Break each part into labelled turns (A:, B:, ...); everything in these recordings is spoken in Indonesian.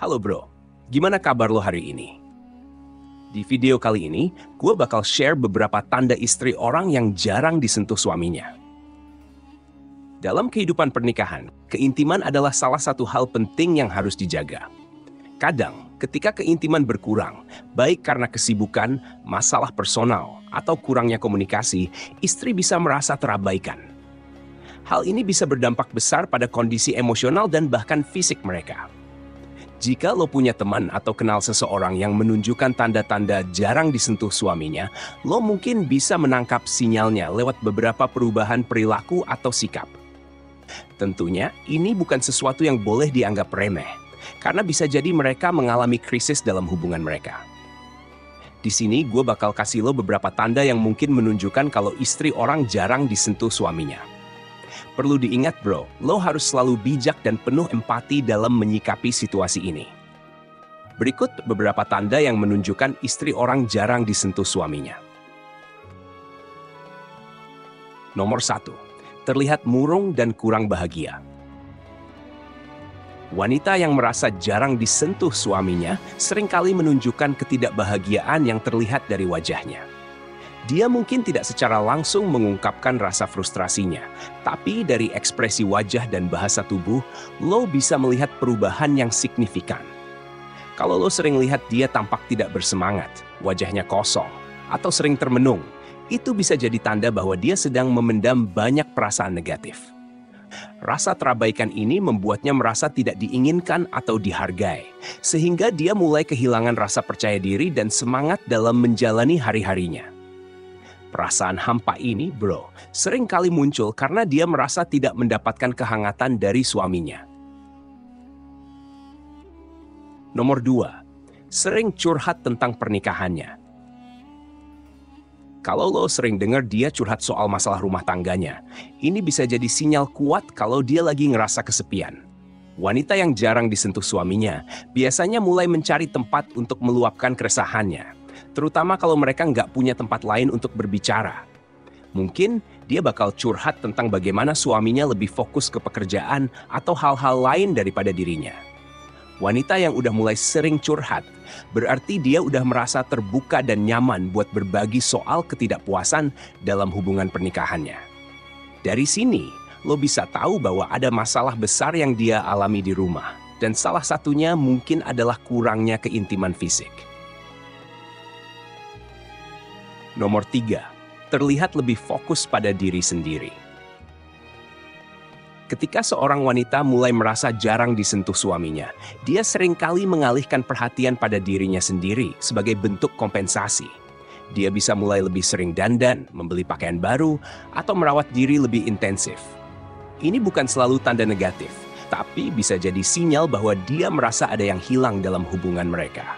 A: Halo bro, gimana kabar lo hari ini? Di video kali ini, gue bakal share beberapa tanda istri orang yang jarang disentuh suaminya. Dalam kehidupan pernikahan, keintiman adalah salah satu hal penting yang harus dijaga. Kadang, ketika keintiman berkurang, baik karena kesibukan, masalah personal, atau kurangnya komunikasi, istri bisa merasa terabaikan. Hal ini bisa berdampak besar pada kondisi emosional dan bahkan fisik mereka. Jika lo punya teman atau kenal seseorang yang menunjukkan tanda-tanda jarang disentuh suaminya, lo mungkin bisa menangkap sinyalnya lewat beberapa perubahan perilaku atau sikap. Tentunya, ini bukan sesuatu yang boleh dianggap remeh, karena bisa jadi mereka mengalami krisis dalam hubungan mereka. Di sini, gue bakal kasih lo beberapa tanda yang mungkin menunjukkan kalau istri orang jarang disentuh suaminya. Perlu diingat bro, lo harus selalu bijak dan penuh empati dalam menyikapi situasi ini. Berikut beberapa tanda yang menunjukkan istri orang jarang disentuh suaminya. Nomor 1, terlihat murung dan kurang bahagia. Wanita yang merasa jarang disentuh suaminya seringkali menunjukkan ketidakbahagiaan yang terlihat dari wajahnya. Dia mungkin tidak secara langsung mengungkapkan rasa frustrasinya, tapi dari ekspresi wajah dan bahasa tubuh, lo bisa melihat perubahan yang signifikan. Kalau lo sering lihat dia tampak tidak bersemangat, wajahnya kosong, atau sering termenung, itu bisa jadi tanda bahwa dia sedang memendam banyak perasaan negatif. Rasa terabaikan ini membuatnya merasa tidak diinginkan atau dihargai, sehingga dia mulai kehilangan rasa percaya diri dan semangat dalam menjalani hari-harinya. Perasaan hampa ini, bro, sering kali muncul karena dia merasa tidak mendapatkan kehangatan dari suaminya. Nomor 2, sering curhat tentang pernikahannya. Kalau lo sering dengar dia curhat soal masalah rumah tangganya, ini bisa jadi sinyal kuat kalau dia lagi ngerasa kesepian. Wanita yang jarang disentuh suaminya biasanya mulai mencari tempat untuk meluapkan keresahannya, terutama kalau mereka nggak punya tempat lain untuk berbicara. Mungkin dia bakal curhat tentang bagaimana suaminya lebih fokus ke pekerjaan atau hal-hal lain daripada dirinya. Wanita yang udah mulai sering curhat, berarti dia udah merasa terbuka dan nyaman buat berbagi soal ketidakpuasan dalam hubungan pernikahannya. Dari sini, lo bisa tahu bahwa ada masalah besar yang dia alami di rumah, dan salah satunya mungkin adalah kurangnya keintiman fisik. Nomor 3, terlihat lebih fokus pada diri sendiri. Ketika seorang wanita mulai merasa jarang disentuh suaminya, dia seringkali mengalihkan perhatian pada dirinya sendiri sebagai bentuk kompensasi. Dia bisa mulai lebih sering dandan, membeli pakaian baru, atau merawat diri lebih intensif. Ini bukan selalu tanda negatif, tapi bisa jadi sinyal bahwa dia merasa ada yang hilang dalam hubungan mereka.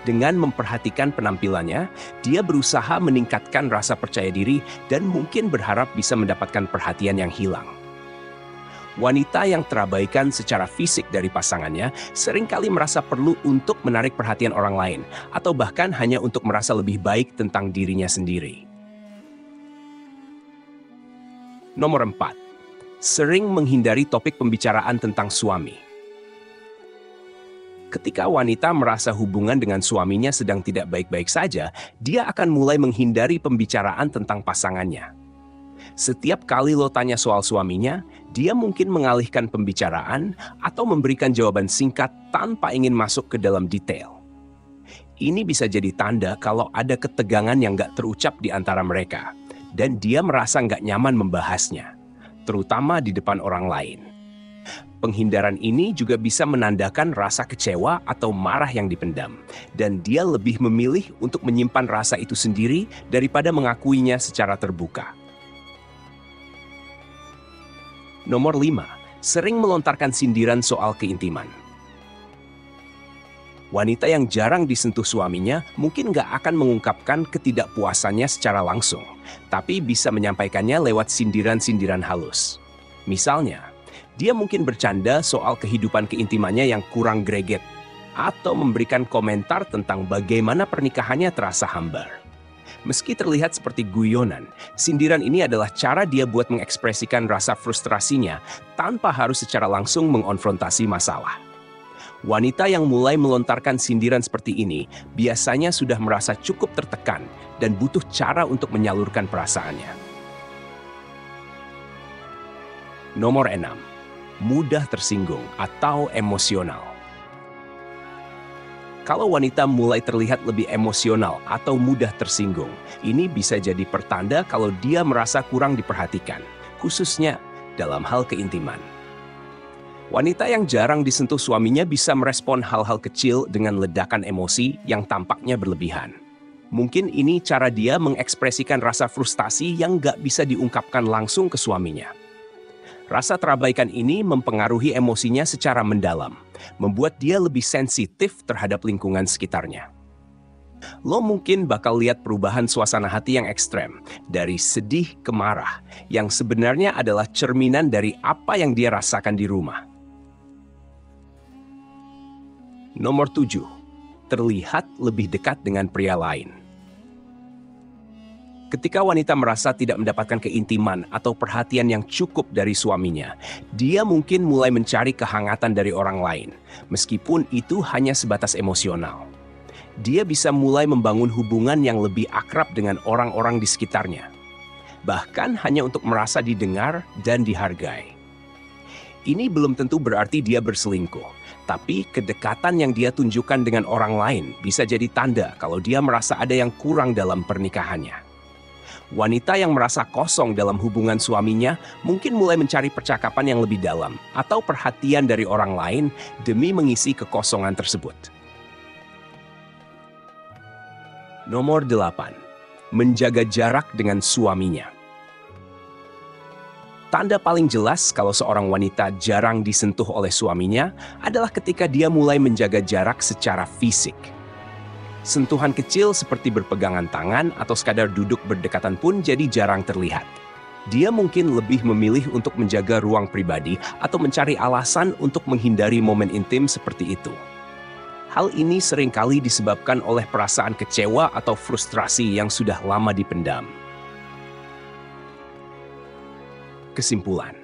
A: Dengan memperhatikan penampilannya, dia berusaha meningkatkan rasa percaya diri dan mungkin berharap bisa mendapatkan perhatian yang hilang. Wanita yang terabaikan secara fisik dari pasangannya seringkali merasa perlu untuk menarik perhatian orang lain, atau bahkan hanya untuk merasa lebih baik tentang dirinya sendiri. Nomor 4, sering menghindari topik pembicaraan tentang suami. Ketika wanita merasa hubungan dengan suaminya sedang tidak baik-baik saja, dia akan mulai menghindari pembicaraan tentang pasangannya. Setiap kali lo tanya soal suaminya, dia mungkin mengalihkan pembicaraan atau memberikan jawaban singkat tanpa ingin masuk ke dalam detail. Ini bisa jadi tanda kalau ada ketegangan yang gak terucap di antara mereka, dan dia merasa gak nyaman membahasnya, terutama di depan orang lain. Penghindaran ini juga bisa menandakan rasa kecewa atau marah yang dipendam, dan dia lebih memilih untuk menyimpan rasa itu sendiri daripada mengakuinya secara terbuka. Nomor 5, sering melontarkan sindiran soal keintiman. Wanita yang jarang disentuh suaminya mungkin gak akan mengungkapkan ketidakpuasannya secara langsung, tapi bisa menyampaikannya lewat sindiran-sindiran halus. Misalnya, dia mungkin bercanda soal kehidupan keintimannya yang kurang greget, atau memberikan komentar tentang bagaimana pernikahannya terasa hambar. Meski terlihat seperti guyonan, sindiran ini adalah cara dia buat mengekspresikan rasa frustrasinya tanpa harus secara langsung mengonfrontasi masalah. Wanita yang mulai melontarkan sindiran seperti ini biasanya sudah merasa cukup tertekan dan butuh cara untuk menyalurkan perasaannya. Nomor 6. Mudah tersinggung atau emosional. Kalau wanita mulai terlihat lebih emosional atau mudah tersinggung, ini bisa jadi pertanda kalau dia merasa kurang diperhatikan, khususnya dalam hal keintiman. Wanita yang jarang disentuh suaminya bisa merespon hal-hal kecil dengan ledakan emosi yang tampaknya berlebihan. Mungkin ini cara dia mengekspresikan rasa frustasi yang gak bisa diungkapkan langsung ke suaminya. Rasa terabaikan ini mempengaruhi emosinya secara mendalam, membuat dia lebih sensitif terhadap lingkungan sekitarnya. Lo mungkin bakal lihat perubahan suasana hati yang ekstrem, dari sedih ke marah, yang sebenarnya adalah cerminan dari apa yang dia rasakan di rumah. Nomor 7. Terlihat lebih dekat dengan pria lain. Ketika wanita merasa tidak mendapatkan keintiman atau perhatian yang cukup dari suaminya, dia mungkin mulai mencari kehangatan dari orang lain, meskipun itu hanya sebatas emosional. Dia bisa mulai membangun hubungan yang lebih akrab dengan orang-orang di sekitarnya, bahkan hanya untuk merasa didengar dan dihargai. Ini belum tentu berarti dia berselingkuh, tapi kedekatan yang dia tunjukkan dengan orang lain bisa jadi tanda kalau dia merasa ada yang kurang dalam pernikahannya. Wanita yang merasa kosong dalam hubungan suaminya mungkin mulai mencari percakapan yang lebih dalam atau perhatian dari orang lain demi mengisi kekosongan tersebut. Nomor 8. Menjaga jarak dengan suaminya. Tanda paling jelas kalau seorang wanita jarang disentuh oleh suaminya adalah ketika dia mulai menjaga jarak secara fisik. Sentuhan kecil seperti berpegangan tangan atau sekadar duduk berdekatan pun jadi jarang terlihat. Dia mungkin lebih memilih untuk menjaga ruang pribadi atau mencari alasan untuk menghindari momen intim seperti itu. Hal ini seringkali disebabkan oleh perasaan kecewa atau frustrasi yang sudah lama dipendam. Kesimpulan.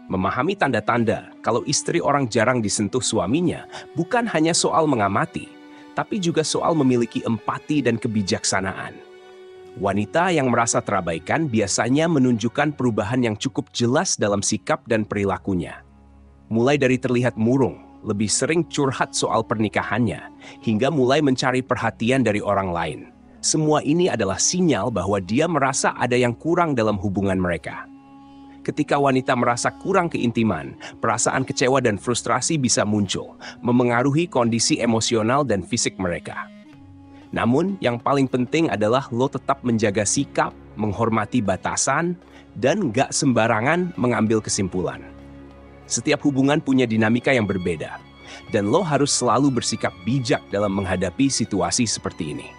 A: Memahami tanda-tanda kalau istri orang jarang disentuh suaminya bukan hanya soal mengamati, tapi juga soal memiliki empati dan kebijaksanaan. Wanita yang merasa terabaikan biasanya menunjukkan perubahan yang cukup jelas dalam sikap dan perilakunya. Mulai dari terlihat murung, lebih sering curhat soal pernikahannya, hingga mulai mencari perhatian dari orang lain. Semua ini adalah sinyal bahwa dia merasa ada yang kurang dalam hubungan mereka. Ketika wanita merasa kurang keintiman, perasaan kecewa dan frustrasi bisa muncul, memengaruhi kondisi emosional dan fisik mereka. Namun, yang paling penting adalah lo tetap menjaga sikap, menghormati batasan, dan gak sembarangan mengambil kesimpulan. Setiap hubungan punya dinamika yang berbeda, dan lo harus selalu bersikap bijak dalam menghadapi situasi seperti ini.